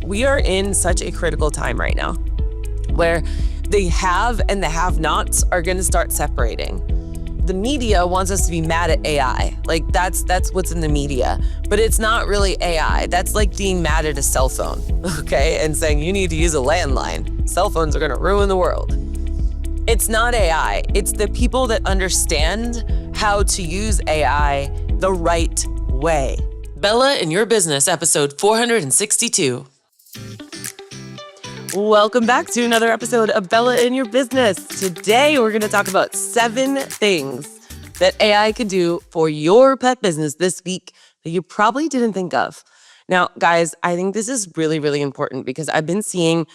we are in such a critical time right now where the have and the have-nots are going to start separating. The media wants us to be mad at AI. Like that's what's in the media, but it's not really AI. That's like being mad at a cell phone, okay? And saying you need to use a landline. Cell phones are going to ruin the world. It's not AI. It's the people that understand how to use AI the right way. Bella in Your Business, episode 462. Welcome back to another episode of Bella in Your Business. Today, we're going to talk about 7 things that AI can do for your pet business this week that you probably didn't think of. Now, guys, I think this is really, really important because I've been seeing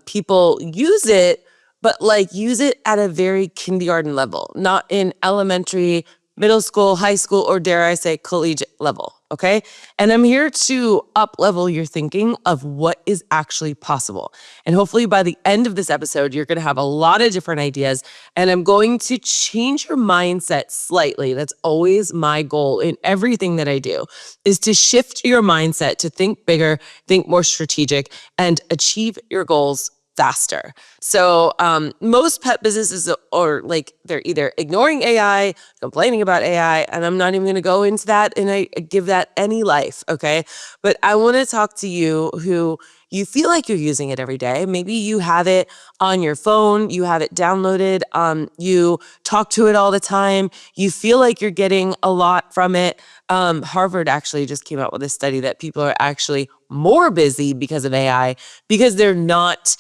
people use it, but use it at a very kindergarten level, not in elementary, middle school, high school, or dare I say collegiate level, okay? And I'm here to up-level your thinking of what is actually possible. And hopefully by the end of this episode, you're gonna have a lot of different ideas, and I'm going to change your mindset slightly. That's always my goal in everything that I do, is to shift your mindset to think bigger, think more strategic, and achieve your goals faster. So most pet businesses are they're either ignoring AI, complaining about AI, and I'm not even going to go into that and I give that any life, okay? But I want to talk to you who you feel like you're using it every day. Maybe you have it on your phone, you have it downloaded, you talk to it all the time, you feel like you're getting a lot from it. Harvard actually just came out with a study that people are actually more busy because of AI because they're not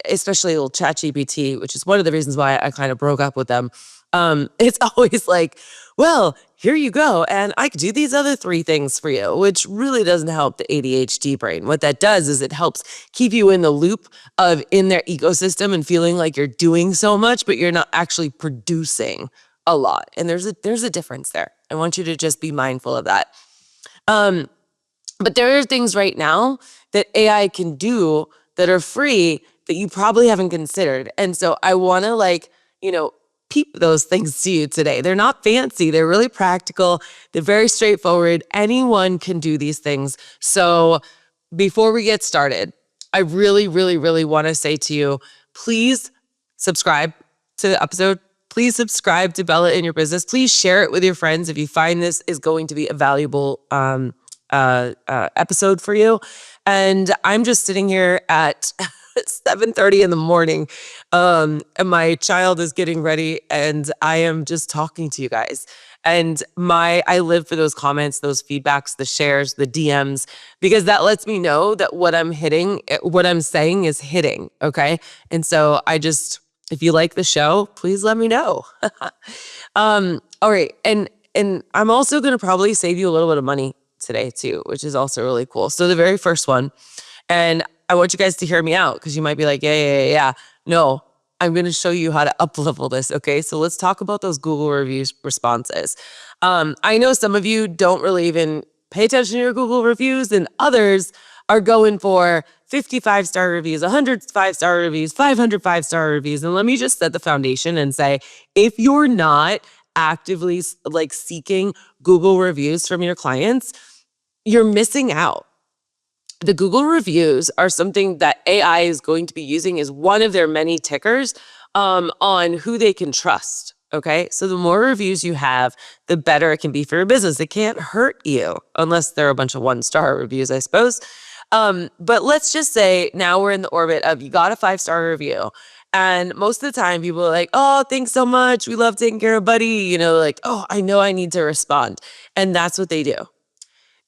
especially ChatGPT, which is one of the reasons why I kind of broke up with them. It's always like, well, here you go. And I could do these other 3 things for you, which really doesn't help the ADHD brain. What that does is it helps keep you in the loop of in their ecosystem and feeling like you're doing so much, but you're not actually producing a lot. And there's a difference there. I want you to just be mindful of that. But there are things right now that AI can do that are free that you probably haven't considered. And so I want to peep those things to you today. They're not fancy. They're really practical. They're very straightforward. Anyone can do these things. So before we get started, I really, really, really want to say to you, please subscribe to the episode. Please subscribe to Bella in Your Business. Please share it with your friends if you find this is going to be a valuable episode for you. And I'm just sitting here at 7:30 in the morning, and my child is getting ready, and I am just talking to you guys. And I live for those comments, those feedbacks, the shares, the DMs, because that lets me know that what I'm saying is hitting, okay? And so if you like the show, please let me know. All right, and I'm also going to probably save you a little bit of money today too, which is also really cool. So the very first one, and I want you guys to hear me out because you might be like, yeah. No, I'm going to show you how to up-level this, okay? So let's talk about those Google reviews responses. I know some of you don't really even pay attention to your Google reviews, and others are going for 50 5-star reviews, 100 5-star reviews, 500 5-star reviews. And let me just set the foundation and say, if you're not actively seeking Google reviews from your clients, you're missing out. The Google reviews are something that AI is going to be using as one of their many tickers on who they can trust. Okay, so the more reviews you have, the better it can be for your business. It can't hurt you unless they're a bunch of 1-star reviews, I suppose. But let's just say now we're in the orbit of you got a 5-star review. And most of the time people are like, oh, thanks so much. We love taking care of Buddy. Oh, I know I need to respond. And that's what they do.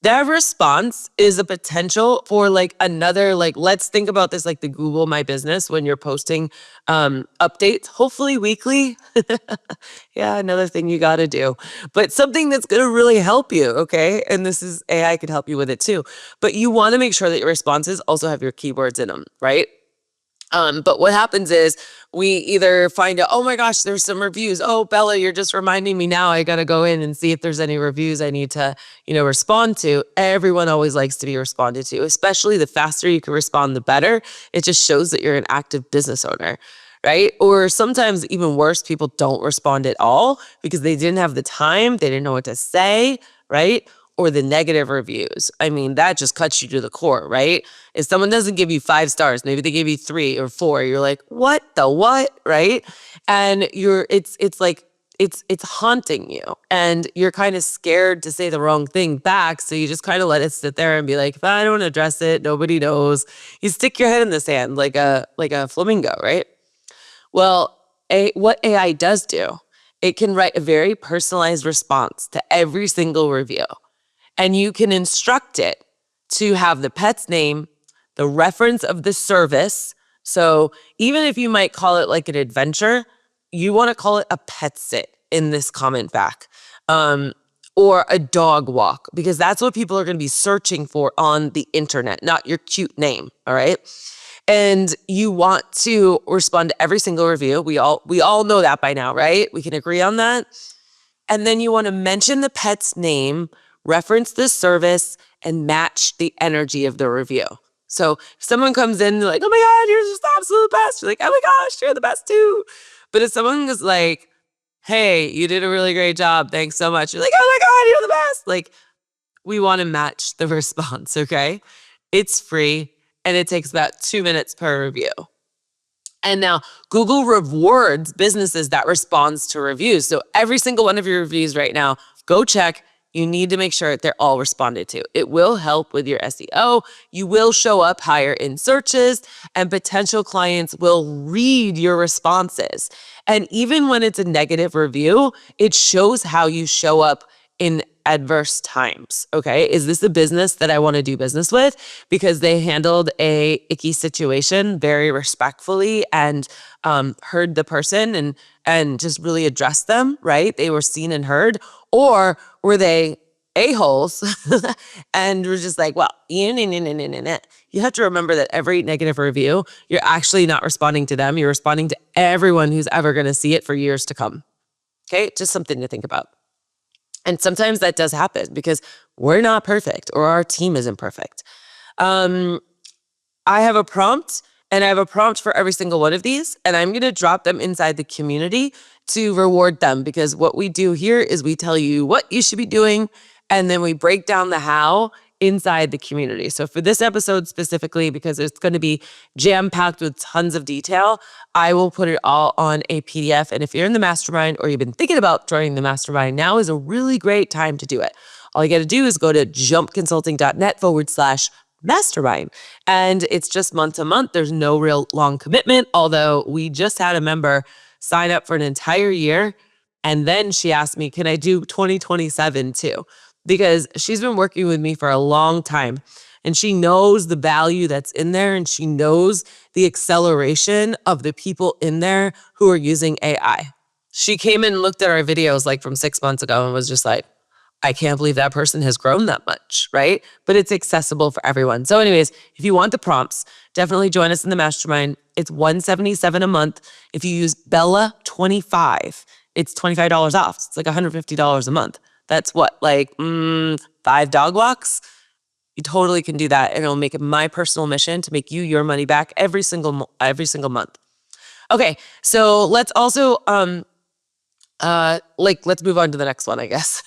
That response is a potential for another, let's think about this like the Google My Business when you're posting updates, hopefully weekly. Yeah, another thing you got to do. But something that's going to really help you, okay? And AI could help you with it too. But you want to make sure that your responses also have your keywords in them, right? But what happens is we either find out, oh my gosh, there's some reviews. Oh, Bella, you're just reminding me now. I got to go in and see if there's any reviews I need to, respond to. Everyone always likes to be responded to, especially the faster you can respond, the better. It just shows that you're an active business owner, right? Or sometimes even worse, people don't respond at all because they didn't have the time. They didn't know what to say, right? or the negative reviews, I mean, that just cuts you to the core, right? If someone doesn't give you 5 stars, maybe they give you 3 or 4, you're like, what the what, right? And it's like, it's haunting you, and you're kind of scared to say the wrong thing back. So you just kind of let it sit there and be like, if I don't address it, nobody knows. You stick your head in the sand like a flamingo, right? Well, what AI does do, it can write a very personalized response to every single review. And you can instruct it to have the pet's name, the reference of the service. So even if you might call it like an adventure, you want to call it a pet sit in this comment back. Or a dog walk, because that's what people are going to be searching for on the internet, not your cute name. All right. And you want to respond to every single review. We all know that by now, right? We can agree on that. And then you want to mention the pet's name, reference the service, and match the energy of the review. So if someone comes in, they're like, oh my God, you're just the absolute best. You're like, oh my gosh, you're the best too. But if someone is like, hey, you did a really great job, thanks so much, you're like, oh my God, you're the best. Like, we want to match the response, okay? It's free, and it takes about 2 minutes per review. And now Google rewards businesses that responds to reviews. So every single one of your reviews right now, go check. You need to make sure they're all responded to. It will help with your SEO. You will show up higher in searches, and potential clients will read your responses. And even when it's a negative review, it shows how you show up in adverse times. Okay. Is this a business that I want to do business with because they handled a icky situation very respectfully and heard the person and just really addressed them, right? They were seen and heard. Or were they a-holes and were just like, well, you have to remember that every negative review, you're actually not responding to them. You're responding to everyone who's ever going to see it for years to come. Okay. Just something to think about. And sometimes that does happen because we're not perfect or our team isn't perfect. I have a prompt, and I have a prompt for every single one of these, and I'm going to drop them inside the community to reward them, because what we do here is we tell you what you should be doing, and then we break down the how inside the community. So for this episode specifically, because it's going to be jam-packed with tons of detail, I will put it all on a PDF. And if you're in the mastermind or you've been thinking about joining the mastermind, now is a really great time to do it. All you got to do is go to jumpconsulting.net/mastermind. And it's just month to month. There's no real long commitment, although we just had a member sign up for an entire year. And then she asked me, can I do 2027 too? Because she's been working with me for a long time, and she knows the value that's in there, and she knows the acceleration of the people in there who are using AI. She came in and looked at our videos like from 6 months ago and was just like, I can't believe that person has grown that much, right? But it's accessible for everyone. So anyways, if you want the prompts, definitely join us in the mastermind. It's $177 a month. If you use Bella25, it's $25 off. It's like $150 a month. That's what, like 5 dog walks? You totally can do that, and it'll make it my personal mission to make you your money back every single month. Okay, so let's also let's move on to the next one, I guess.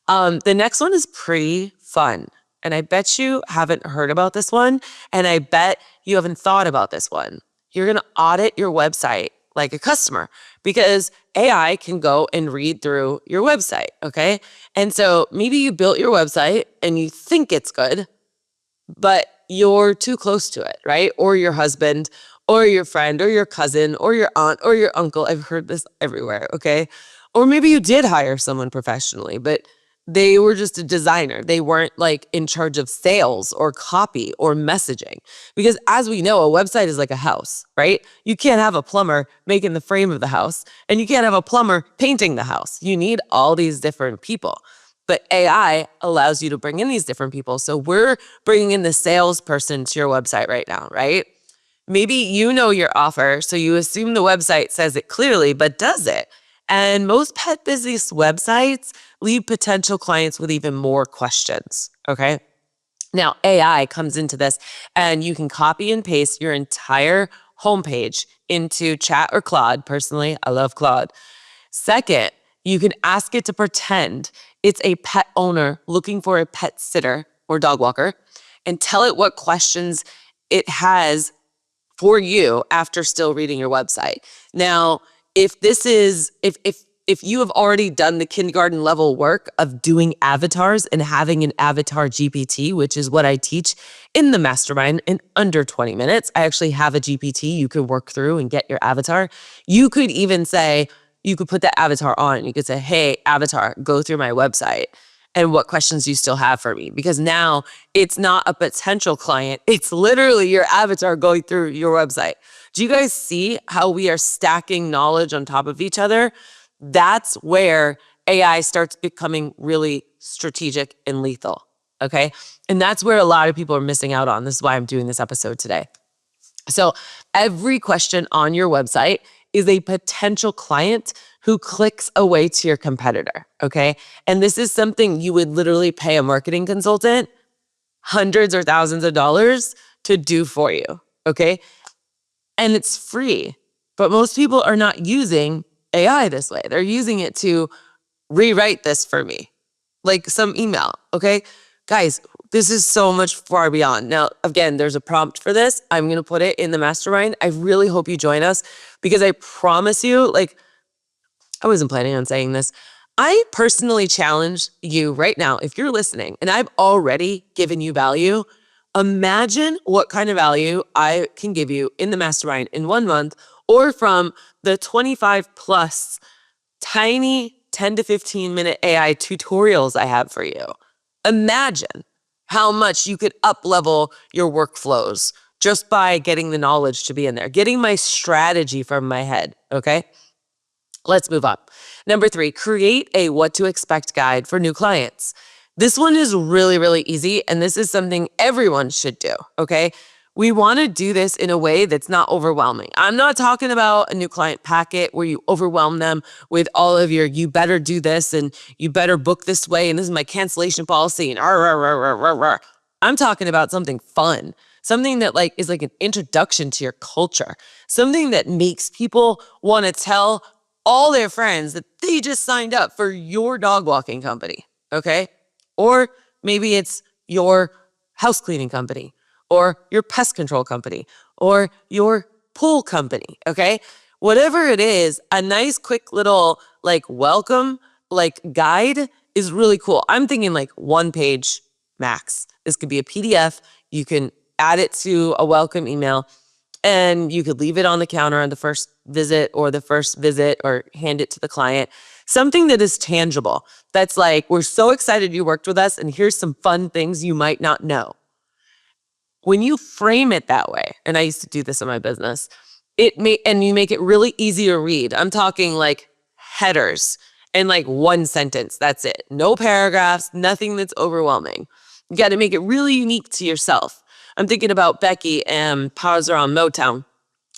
The next one is pretty fun, and I bet you haven't heard about this one, and I bet you haven't thought about this one. You're gonna audit your website like a customer, because AI can go and read through your website, okay? And so maybe you built your website and you think it's good, but you're too close to it, right? Or your husband, or your friend, or your cousin, or your aunt, or your uncle. I've heard this everywhere, okay? Or maybe you did hire someone professionally, but they were just a designer. They weren't like in charge of sales or copy or messaging. Because as we know, a website is like a house, right? You can't have a plumber making the frame of the house, and you can't have a plumber painting the house. You need all these different people. But AI allows you to bring in these different people. So we're bringing in the salesperson to your website right now, right? Maybe you know your offer, so you assume the website says it clearly, but does it? And most pet business websites leave potential clients with even more questions, okay? Now, AI comes into this, and you can copy and paste your entire homepage into Chat or Claude. Personally, I love Claude. Second, you can ask it to pretend It's a pet owner looking for a pet sitter or dog walker, and tell it what questions it has for you after still reading your website. Now, if you have already done the kindergarten level work of doing avatars and having an avatar GPT, which is what I teach in the mastermind in under 20 minutes, I actually have a GPT you could work through and get your avatar. You could even say, you could put that avatar on. You could say, hey, avatar, go through my website and what questions do you still have for me? Because now it's not a potential client. It's literally your avatar going through your website. Do you guys see how we are stacking knowledge on top of each other? That's where AI starts becoming really strategic and lethal, okay? And that's where a lot of people are missing out on. This is why I'm doing this episode today. So every question on your website is a potential client who clicks away to your competitor, okay? And this is something you would literally pay a marketing consultant hundreds or thousands of dollars to do for you, okay? And it's free, but most people are not using AI this way. They're using it to rewrite this for me, like some email, okay? Guys, this is so much far beyond. Now, again, there's a prompt for this. I'm going to put it in the mastermind. I really hope you join us because I promise you, like, I wasn't planning on saying this. I personally challenge you right now, if you're listening and I've already given you value, imagine what kind of value I can give you in the mastermind in 1 month or from the 25 plus tiny 10 to 15 minute AI tutorials I have for you. Imagine how much you could up level your workflows just by getting the knowledge to be in there, getting my strategy from my head, okay? Let's move on. Number 3, create a what to expect guide for new clients. This one is really, really easy, and this is something everyone should do, okay? We want to do this in a way that's not overwhelming. I'm not talking about a new client packet where you overwhelm them with all of your, you better do this and you better book this way and this is my cancellation policy and I'm talking about something fun, something that like is like an introduction to your culture, something that makes people want to tell all their friends that they just signed up for your dog walking company, okay? Or maybe it's your house cleaning company or your pest control company or your pool company, okay? Whatever it is, a nice quick little like welcome like guide is really cool. I'm thinking like 1 page max. This could be a PDF. You can add it to a welcome email and you could leave it on the counter on the first visit or hand it to the client. Something that is tangible. That's like, we're so excited you worked with us and here's some fun things you might not know. When you frame it that way, and I used to do this in my business, and you make it really easy to read. I'm talking like headers and like 1 sentence. That's it. No paragraphs, nothing that's overwhelming. You got to make it really unique to yourself. I'm thinking about Becky and Pause on Motown,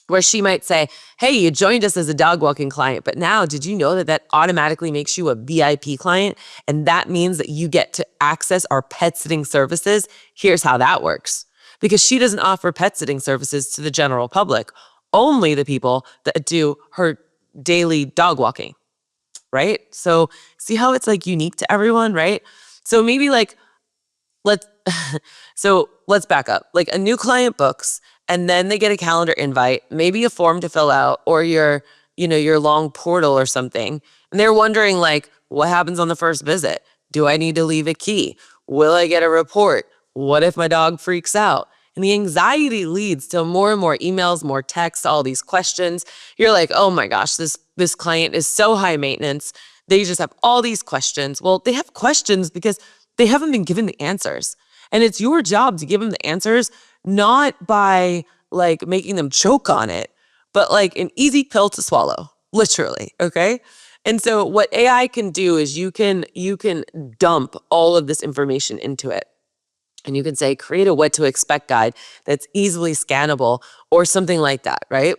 where she might say, hey, you joined us as a dog walking client, but now did you know that that automatically makes you a VIP client? And that means that you get to access our pet sitting services. Here's how that works. Because she doesn't offer pet sitting services to the general public, only the people that do her daily dog walking, right? So see how it's like unique to everyone, right? So maybe like, let's back up. Like a new client books and then they get a calendar invite, maybe a form to fill out or your long portal or something. And they're wondering like, what happens on the first visit? Do I need to leave a key? Will I get a report? What if my dog freaks out? And the anxiety leads to more and more emails, more texts, all these questions. You're like, oh my gosh, this client is so high maintenance. They just have all these questions. Well, they have questions because they haven't been given the answers. And it's your job to give them the answers, not by like making them choke on it, but like an easy pill to swallow, literally, okay? And so what AI can do is you can dump all of this information into it. And you can say, create a what to expect guide that's easily scannable or something like that, right?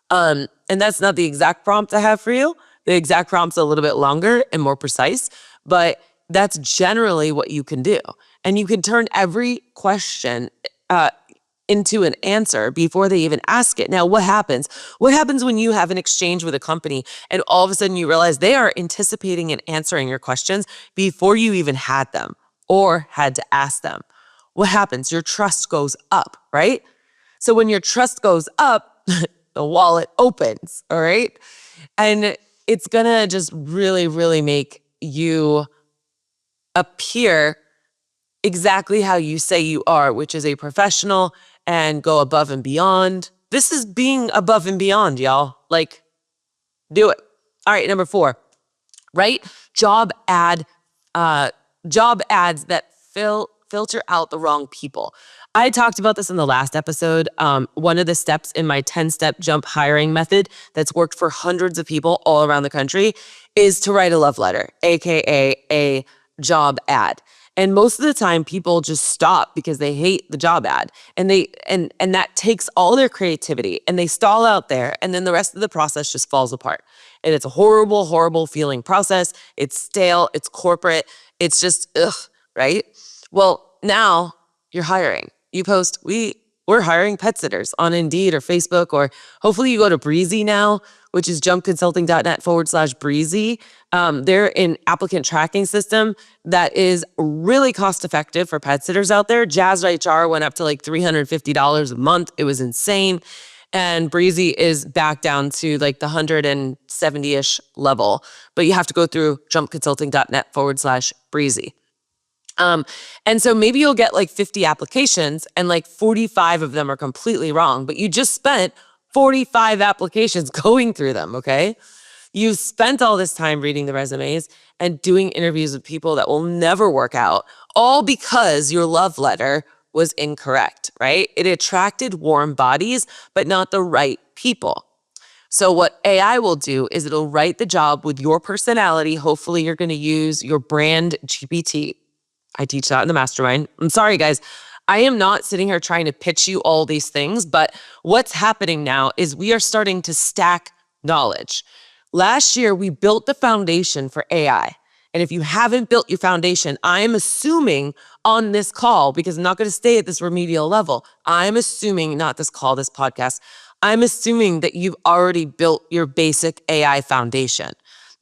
And that's not the exact prompt I have for you. The exact prompt's a little bit longer and more precise, but that's generally what you can do. And you can turn every question into an answer before they even ask it. Now, what happens? What happens when you have an exchange with a company and all of a sudden you realize they are anticipating and answering your questions before you even had them or had to ask them? What happens? Your trust goes up, right? So when your trust goes up, the wallet opens, all right? And it's gonna just really, really make you appear exactly how you say you are, which is a professional and go above and beyond. This is being above and beyond, y'all. Like, do it. All right, number 4, right? Job ads that filter out the wrong people. I talked about this in the last episode. One of the steps in my 10-step jump hiring method that's worked for hundreds of people all around the country is to write a love letter, AKA a job ad. And most of the time people just stop because they hate the job ad and and that takes all their creativity and they stall out there and then the rest of the process just falls apart. And it's a horrible, horrible feeling process. It's stale, it's corporate, it's just ugh, right? Well, now you're hiring. You post, we're hiring pet sitters on Indeed or Facebook, or hopefully you go to Breezy now, which is jumpconsulting.net/Breezy. They're an applicant tracking system that is really cost effective for pet sitters out there. Jazz HR went up to like $350 a month. It was insane. And Breezy is back down to like the 170-ish level, but you have to go through jumpconsulting.net/Breezy. And so maybe you'll get like 50 applications and like 45 of them are completely wrong, but you just spent 45 applications going through them, okay? You spent all this time reading the resumes and doing interviews with people that will never work out, all because your love letter was incorrect, right? It attracted warm bodies, but not the right people. So what AI will do is it'll write the job with your personality. Hopefully you're going to use your brand GPT. I teach that in the mastermind. I'm sorry, guys. I am not sitting here trying to pitch you all these things, but what's happening now is we are starting to stack knowledge. Last year, we built the foundation for AI. And if you haven't built your foundation, I am assuming on this call, because I'm not going to stay at this remedial level, I'm assuming, not this call, this podcast, I'm assuming that you've already built your basic AI foundation.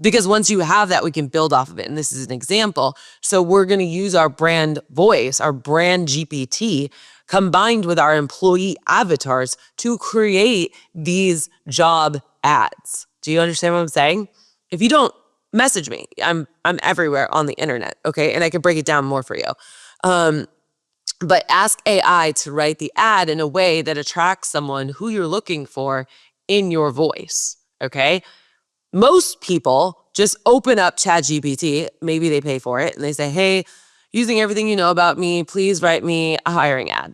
Because once you have that, we can build off of it. And this is an example. So we're going to use our brand voice, our brand GPT, combined with our employee avatars to create these job ads. Do you understand what I'm saying? If you don't, message me. I'm everywhere on the internet, okay? And I can break it down more for you. But ask AI to write the ad in a way that attracts someone who you're looking for in your voice, okay? Most people just open up ChatGPT, maybe they pay for it, and they say, hey, using everything you know about me, please write me a hiring ad.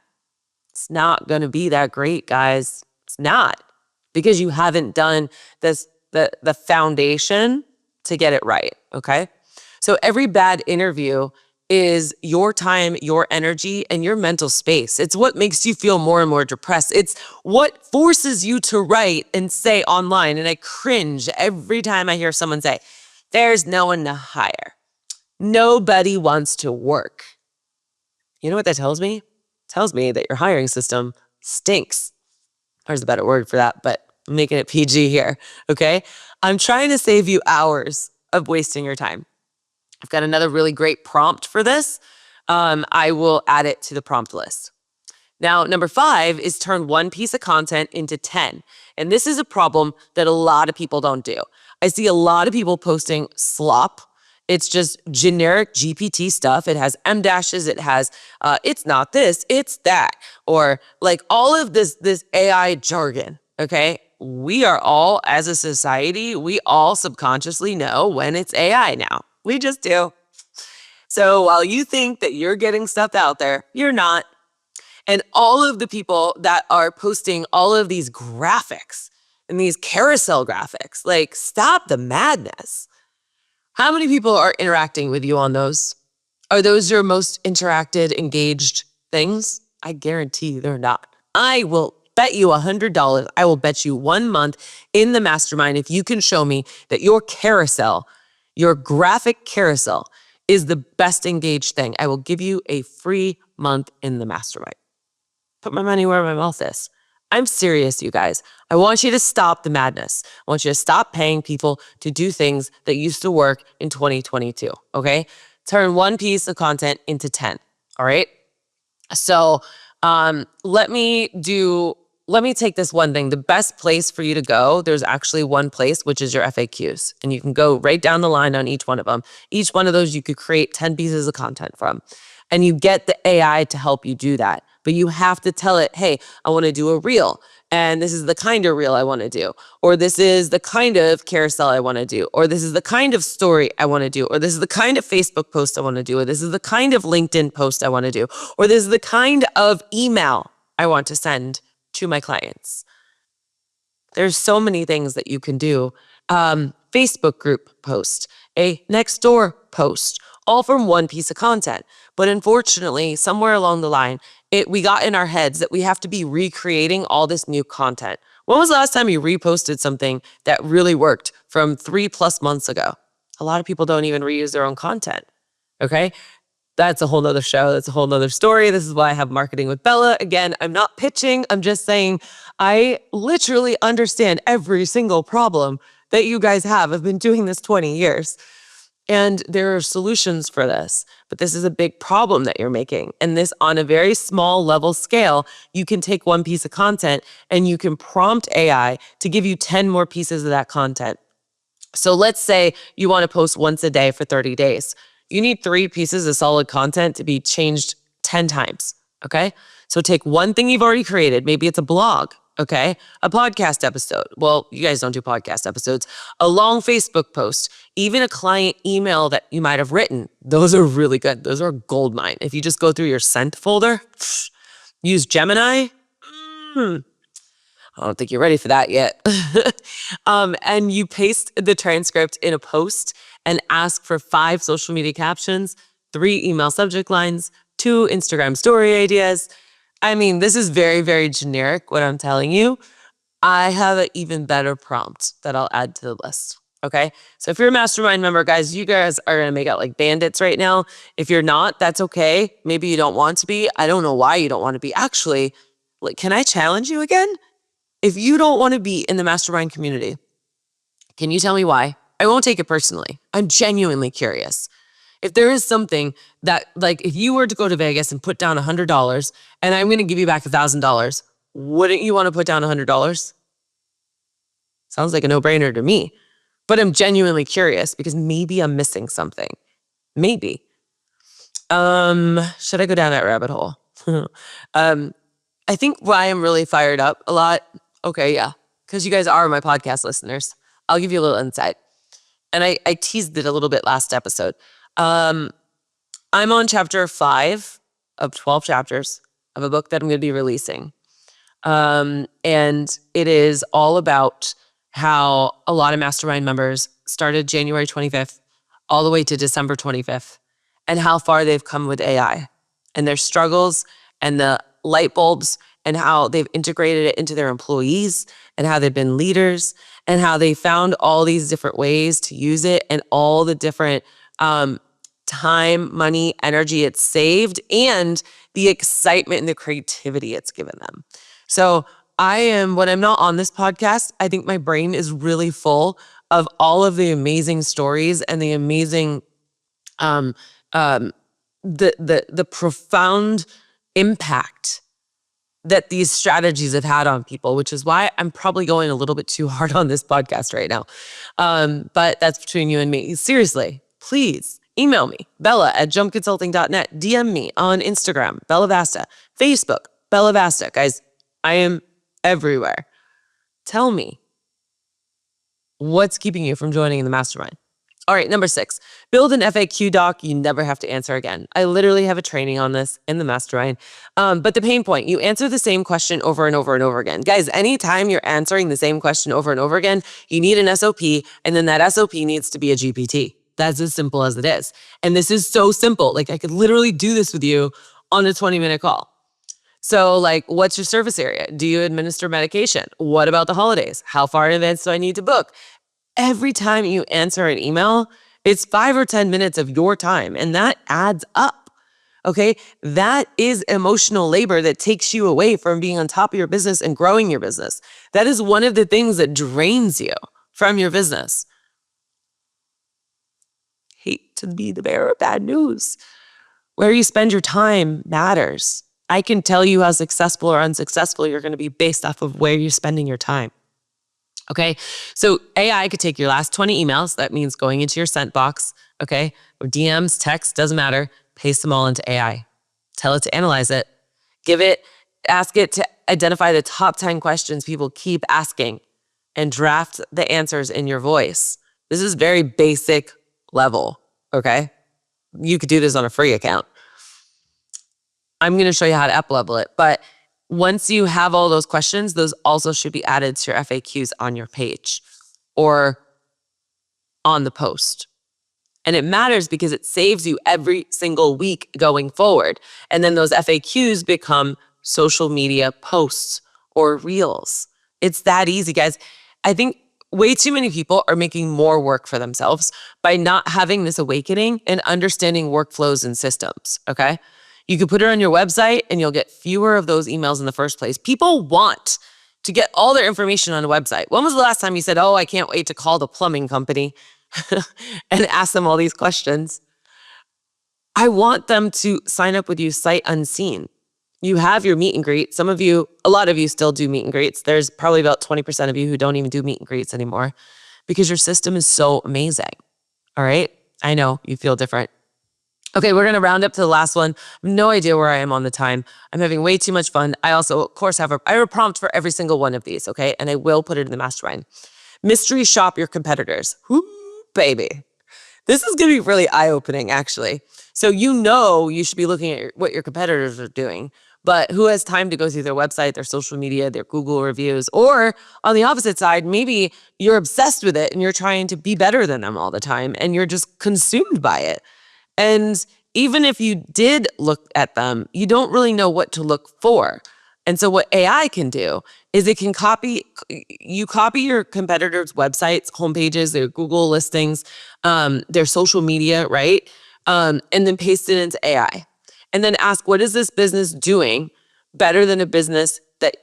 It's not going to be that great, guys. It's not, because you haven't done the foundation to get it right, okay? So every bad interview is your time, your energy, and your mental space. It's what makes you feel more and more depressed. It's what forces you to write and say online. And I cringe every time I hear someone say, there's no one to hire. Nobody wants to work. You know what that tells me? It tells me that your hiring system stinks. There's a better word for that, but I'm making it PG here, okay? I'm trying to save you hours of wasting your time. I've got another really great prompt for this. I will add it to the prompt list. Now, number 5 is turn one piece of content into 10. And this is a problem that a lot of people don't do. I see a lot of people posting slop. It's just generic GPT stuff. It has M dashes. It has, it's not this, it's that. Or like all of this AI jargon, okay? We are all, as a society, we all subconsciously know when it's AI now. We just do. So while you think that you're getting stuff out there, you're not. And all of the people that are posting all of these graphics and these carousel graphics, like, stop the madness. How many people are interacting with you on those? Are those your most interacted, engaged things? I guarantee they're not. I will bet you $100. I will bet you 1 month in the mastermind if you can show me that your carousel, your graphic carousel, is the best engaged thing. I will give you a free month in the mastermind. put my money where my mouth is. I'm serious, you guys. I want you to stop the madness. I want you to stop paying people to do things that used to work in 2022, okay? Turn one piece of content into 10, all right? So let me take this one thing. The best place for you to go, there's actually one place, which is your FAQs. And you can go right down the line on each one of them. Each one of those you could create 10 pieces of content from. And you get the AI to help you do that. But you have to tell it, hey, I want to do a reel. And this is the kind of reel I want to do. Or this is the kind of carousel I want to do. Or this is the kind of story I want to do. Or this is the kind of Facebook post I want to do. Or this is the kind of LinkedIn post I want to do. Or this is the kind of email I want to send to my clients. There's so many things that you can do. Facebook group post, a next door post, all from one piece of content. But unfortunately, somewhere along the line, we got in our heads that we have to be recreating all this new content. When was the last time you reposted something that really worked from 3+ months ago? A lot of people don't even reuse their own content. Okay. That's a whole nother show. That's a whole nother story. This is why I have Marketing with Bella. Again, I'm not pitching. I'm just saying I literally understand every single problem that you guys have. I've been doing this 20 years. And there are solutions for this, but this is a big problem that you're making. And this, on a very small level scale, you can take one piece of content and you can prompt AI to give you 10 more pieces of that content. So let's say you want to post once a day for 30 days. You need 3 pieces of solid content to be changed 10 times, okay? So take one thing you've already created. Maybe it's a blog, okay? A podcast episode. Well, you guys don't do podcast episodes. A long Facebook post, even a client email that you might have written. Those are really good. Those are gold mine. If you just go through your sent folder, use Gemini, I don't think you're ready for that yet. And you paste the transcript in a post and ask for 5 social media captions, 3 email subject lines, 2 Instagram story ideas. I mean, this is very, very generic, what I'm telling you. I have an even better prompt that I'll add to the list. Okay. So if you're a mastermind member, guys, you guys are going to make out like bandits right now. If you're not, that's okay. Maybe you don't want to be. I don't know why you don't want to be. Actually, like, can I challenge you again? If you don't want to be in the mastermind community, can you tell me why? I won't take it personally. I'm genuinely curious. If there is something that, like, if you were to go to Vegas and put down $100 and I'm going to give you back $1,000, wouldn't you want to put down $100? Sounds like a no-brainer to me. But I'm genuinely curious because maybe I'm missing something. Maybe. Should I go down that rabbit hole? I think why I'm really fired up a lot. Okay, yeah. Because you guys are my podcast listeners. I'll give you a little insight. And I teased it a little bit last episode. I'm on chapter 5 of 12 chapters of a book that I'm going to be releasing. And it is all about how a lot of mastermind members started January 25th all the way to December 25th and how far they've come with AI and their struggles and the light bulbs and how they've integrated it into their employees and how they've been leaders and how they found all these different ways to use it and all the different time, money, energy it's saved and the excitement and the creativity it's given them. So when I'm not on this podcast, I think my brain is really full of all of the amazing stories and the amazing, the profound impact that these strategies have had on people, which is why I'm probably going a little bit too hard on this podcast right now. But that's between you and me. Seriously, please email me, bella@jumpconsulting.net. DM me on Instagram, Bella Vasta, Facebook, Bella Vasta. Guys, I am everywhere. Tell me what's keeping you from joining in the mastermind. All right, number 6, build an FAQ doc you never have to answer again. I literally have a training on this in the mastermind. But the pain point, you answer the same question over and over and over again. Guys, anytime you're answering the same question over and over again, you need an SOP, and then that SOP needs to be a GPT. That's as simple as it is. And this is so simple. Like, I could literally do this with you on a 20-minute call. So, like, what's your service area? Do you administer medication? What about the holidays? How far in advance do I need to book? Every time you answer an email, it's 5 or 10 minutes of your time, and that adds up. Okay. That is emotional labor that takes you away from being on top of your business and growing your business. That is one of the things that drains you from your business. Hate to be the bearer of bad news. Where you spend your time matters. I can tell you how successful or unsuccessful you're going to be based off of where you're spending your time. Okay. So AI could take your last 20 emails. That means going into your sent box. Okay. Or DMs, text, doesn't matter. Paste them all into AI. Tell it to analyze it. Ask it to identify the top 10 questions people keep asking and draft the answers in your voice. This is very basic level. Okay. You could do this on a free account. I'm going to show you how to up level it. But once you have all those questions, those also should be added to your FAQs on your page or on the post. And it matters because it saves you every single week going forward. And then those FAQs become social media posts or reels. It's that easy, guys. I think way too many people are making more work for themselves by not having this awakening and understanding workflows and systems, okay? You could put it on your website and you'll get fewer of those emails in the first place. People want to get all their information on a website. When was the last time you said, oh, I can't wait to call the plumbing company and ask them all these questions? I want them to sign up with you sight unseen. You have your meet and greet. A lot of you still do meet and greets. There's probably about 20% of you who don't even do meet and greets anymore because your system is so amazing. All right? I know you feel different. Okay, we're going to round up to the last one. I have no idea where I am on the time. I'm having way too much fun. I also, of course, have a prompt for every single one of these, okay? And I will put it in the mastermind. Mystery shop your competitors. Whoo, baby. This is going to be really eye-opening, actually. So you should be looking at what your competitors are doing, but who has time to go through their website, their social media, their Google reviews? Or on the opposite side, maybe you're obsessed with it and you're trying to be better than them all the time and you're just consumed by it. And even if you did look at them, you don't really know what to look for. And so what AI can do is it can copy your competitors' websites, homepages, their Google listings, their social media, right? And then paste it into AI. And then ask, what is this business doing better than a business that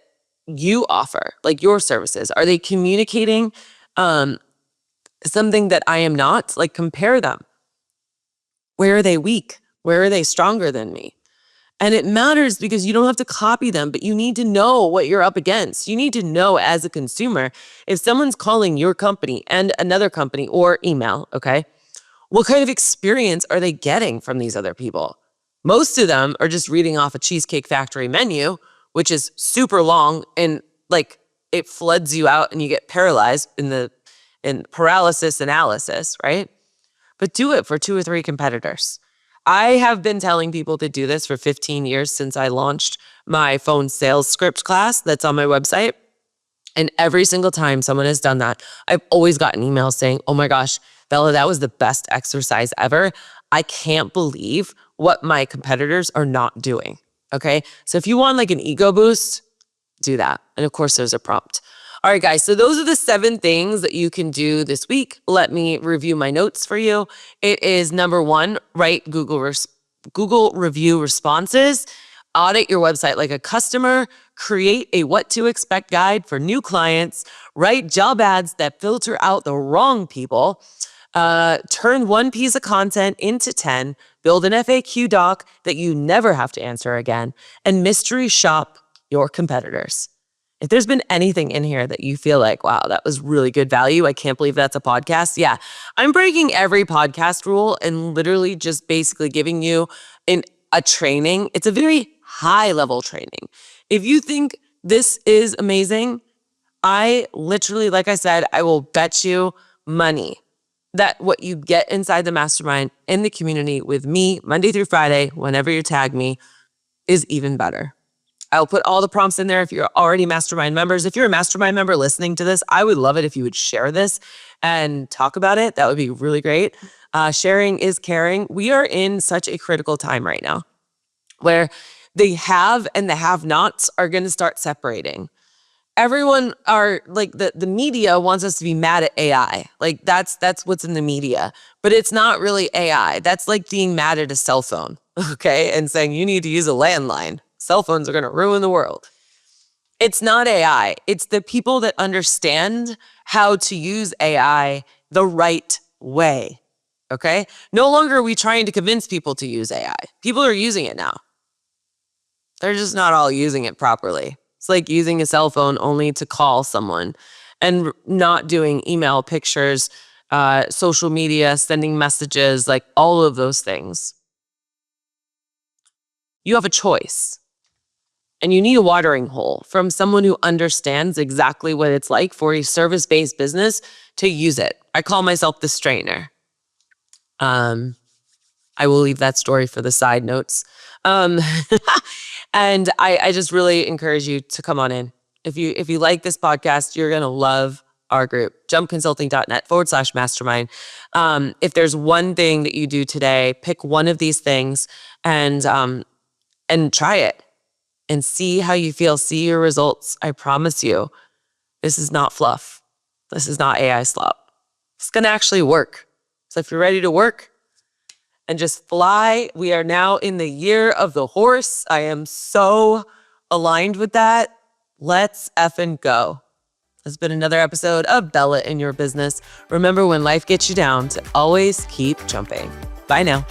you offer, like your services? Are they communicating something that I am not? Like compare them. Where are they weak? Where are they stronger than me? And it matters because you don't have to copy them, but you need to know what you're up against. You need to know as a consumer, if someone's calling your company and another company or email, okay, what kind of experience are they getting from these other people? Most of them are just reading off a Cheesecake Factory menu, which is super long and like it floods you out and you get paralyzed in paralysis analysis, right? But do it for 2 or 3 competitors. I have been telling people to do this for 15 years since I launched my phone sales script class that's on my website. And every single time someone has done that, I've always gotten emails saying, oh my gosh, Bella, that was the best exercise ever. I can't believe what my competitors are not doing. Okay. So if you want like an ego boost, do that. And of course, there's a prompt. All right, guys. So those are the 7 things that you can do this week. Let me review my notes for you. It is number 1, write Google review responses, audit your website like a customer, create a what to expect guide for new clients, write job ads that filter out the wrong people, turn one piece of content into 10, build an FAQ doc that you never have to answer again, and mystery shop your competitors. If there's been anything in here that you feel like, wow, that was really good value, I can't believe that's a podcast. Yeah, I'm breaking every podcast rule and literally just basically giving you a training. It's a very high level training. If you think this is amazing, I literally, like I said, I will bet you money that what you get inside the mastermind in the community with me Monday through Friday, whenever you tag me, is even better. I'll put all the prompts in there if you're already mastermind members. If you're a mastermind member listening to this, I would love it if you would share this and talk about it. That would be really great. Sharing is caring. We are in such a critical time right now where the have and the have-nots are going to start separating. Everyone are like the media wants us to be mad at AI. Like that's what's in the media, but it's not really AI. That's like being mad at a cell phone, okay? And saying you need to use a landline. Cell phones are going to ruin the world. It's not AI. It's the people that understand how to use AI the right way. Okay? No longer are we trying to convince people to use AI. People are using it now. They're just not all using it properly. It's like using a cell phone only to call someone and not doing email, pictures, social media, sending messages, like all of those things. You have a choice. And you need a watering hole from someone who understands exactly what it's like for a service-based business to use it. I call myself the strainer. I will leave that story for the side notes. Um, and I just really encourage you to come on in. If you like this podcast, you're gonna love our group, jumpconsulting.net/mastermind. If there's one thing that you do today, pick one of these things and try it and see how you feel. See your results. I promise you, this is not fluff. This is not AI slop. It's gonna actually work. So if you're ready to work, and just fly. We are now in the year of the horse. I am so aligned with that. Let's effing go. This has been another episode of Bella in Your Business. Remember, when life gets you down, to always keep jumping. Bye now.